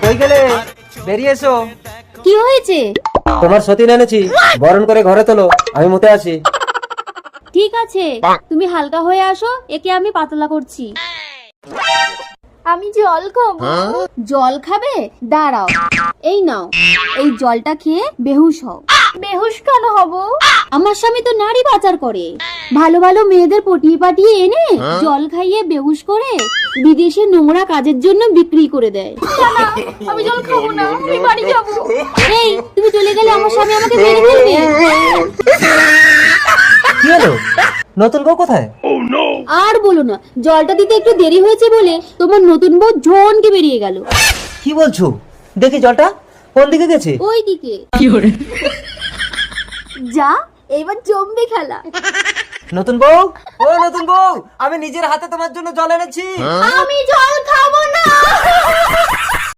কই গেলে? বেরিয়ে এসো। কি হয়েছে? তোমার সতীন এনেছি, বরণ করে ঘরে তোলো, আমি মুতে আসি। ঠিক আছে, তুমি হালকা হয়ে আসো, একে আমি পাতলা করছি। আমি জল খাবো। জল খাবে? দাঁড়াও, এই নাও, এই জলটা খেয়ে বেহুশ হও। বেহুশ কেন হব? আমার স্বামী তো নারী পাচার করে, ভালো ভালো মেয়েদের পটিয়ে পাটিয়ে এনে জল খাইয়ে বেহুশ করে বিদেশে নোংরা কাজের জন্য বিক্রি করে দেয়। আমি জল খাবো না, আমি বাড়ি যাবো। এই, তুমি চলে গেলে আমার স্বামী আমাকে মেরে ফেলবে। কি হলো? নতুন বউ কোথায়? আর বলো না, জলটা দিতে একটু দেরি হয়েছে বলে তোমার নতুন বউ ঝনকে বেরিয়ে গেল। কি বলছো? দেখি জলটা কোন দিকে গেছে? ওই দিকে। যা, এবার জমবে খেলা। নতুন বউ, ও নতুন বউ, আমি নিজের হাতে তোমার জন্য জল এনেছি। আমি জল খাবো না।